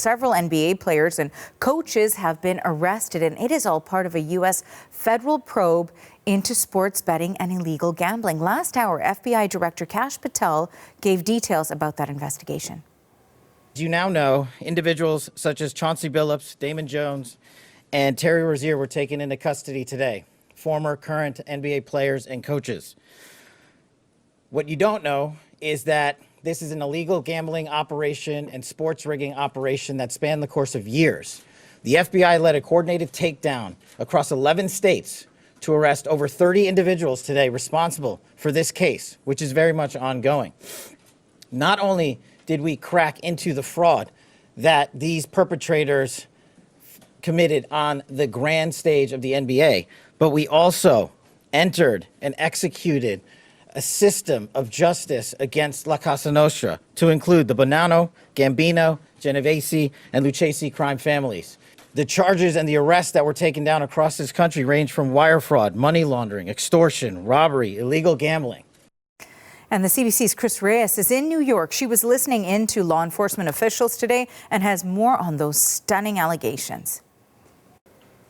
several NBA players and coaches have been arrested, and it is all part of a U.S. federal probe into sports betting and illegal gambling. Last hour, FBI Director Kash Patel gave details about that investigation. As you now know, individuals such as Chauncey Billups, Damon Jones, and Terry Rozier were taken into custody today. Former, current NBA players and coaches. What you don't know is that this is an illegal gambling operation and sports rigging operation that spanned the course of years. The FBI led a coordinated takedown across 11 states to arrest over 30 individuals today responsible for this case, which is very much ongoing. Not only did we crack into the fraud that these perpetrators committed on the grand stage of the NBA, but we also entered and executed a system of justice against La Cosa Nostra to include the Bonanno, Gambino, Genovese, and Lucchesi crime families. The charges and the arrests that were taken down across this country range from wire fraud, money laundering, extortion, robbery, illegal gambling. And the CBC's Chris Reyes is in New York. She was listening in to law enforcement officials today and has more on those stunning allegations.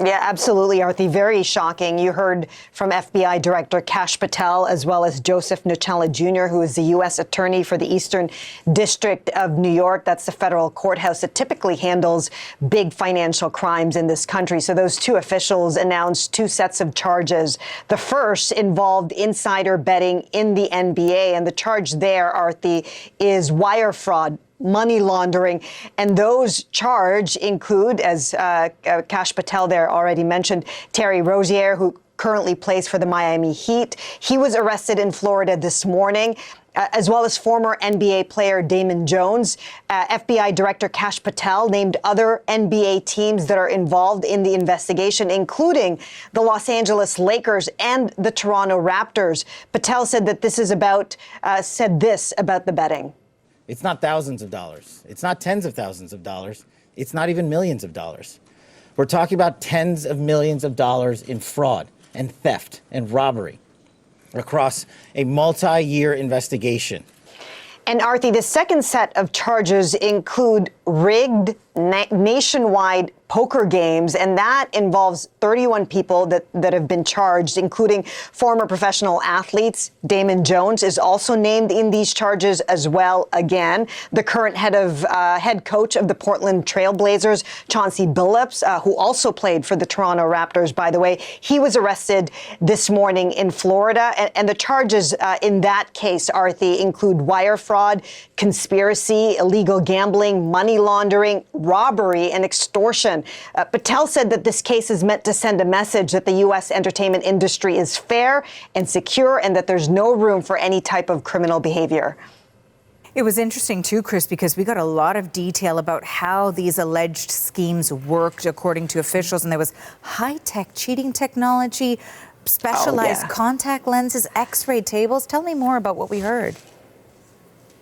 Yeah, absolutely, Arthi. Very shocking. You heard from FBI Director Kash Patel as well as Joseph Nocella Jr., who is the U.S. Attorney for the Eastern District of New York. That's the federal courthouse that typically handles big financial crimes in this country. So those two officials announced two sets of charges. The first involved insider betting in the NBA, and the charge there, Arthi, is wire fraud, money laundering, and those charged include, as Kash Patel there already mentioned, Terry Rozier, who currently plays for the Miami Heat. He was arrested in Florida this morning, as well as former NBA player Damon Jones. FBI Director Kash Patel named other NBA teams that are involved in the investigation, including the Los Angeles Lakers and the Toronto Raptors. Patel said that this is about, said this about the betting. It's not thousands of dollars. It's not tens of thousands of dollars. It's not even millions of dollars. We're talking about tens of millions of dollars in fraud and theft and robbery across a multi-year investigation. And Arthi, the second set of charges include rigged nationwide poker games, and that involves 31 people that have been charged, including former professional athletes. Damon Jones is also named in these charges as well. Again, the current head coach of the Portland Trail Blazers, Chauncey Billups, who also played for the Toronto Raptors, by the way, he was arrested this morning in Florida. And the charges in that case, Arthi, include wire fraud, conspiracy, illegal gambling, money laundering, robbery, and extortion. Patel said that this case is meant to send a message that the U.S. entertainment industry is fair and secure and that there's no room for any type of criminal behavior. It was interesting, too, Chris, because we got a lot of detail about how these alleged schemes worked, according to officials. And there was high-tech cheating technology, specialized contact lenses, X-ray tables. Tell me more about what we heard.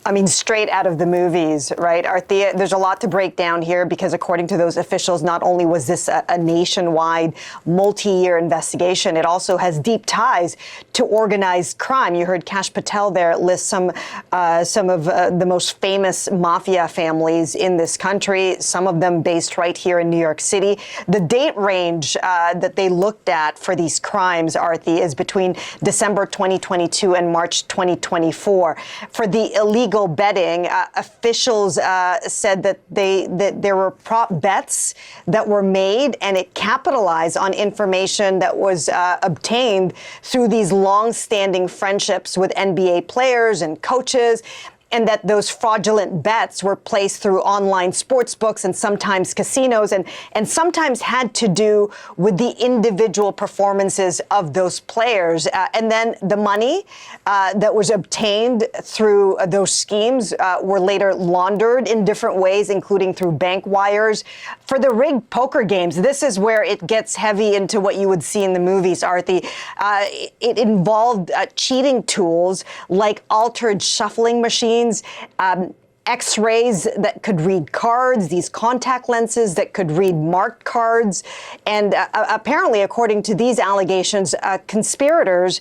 I mean, straight out of the movies, right? Arthea, there's a lot to break down here because according to those officials, not only was this a nationwide multi-year investigation, it also has deep ties to organized crime. You heard Kash Patel there list some of the most famous mafia families in this country, some of them based right here in New York City. The date range that they looked at for these crimes, Arthea, is between December 2022 and March 2024. For the illegal betting, officials said that there were prop bets that were made, and it capitalized on information that was obtained through these long-standing friendships with NBA players and coaches, and that those fraudulent bets were placed through online sports books and sometimes casinos, and sometimes had to do with the individual performances of those players. And then the money that was obtained through those schemes were later laundered in different ways, including through bank wires. For the rigged poker games, this is where it gets heavy into what you would see in the movies, Arthi. It involved cheating tools like altered shuffling machines, X-rays that could read cards, these contact lenses that could read marked cards. And apparently, according to these allegations, conspirators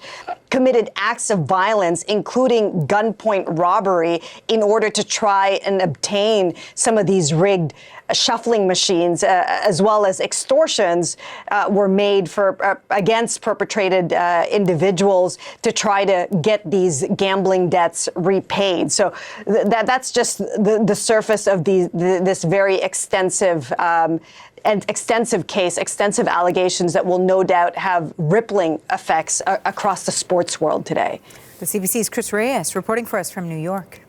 committed acts of violence, including gunpoint robbery, in order to try and obtain some of these rigged shuffling machines, as well as extortions, were made against perpetrated individuals to try to get these gambling debts repaid. So that's just the surface of this very extensive extensive allegations that will no doubt have rippling effects across the sports world today. The CBC's Chris Reyes reporting for us from New York.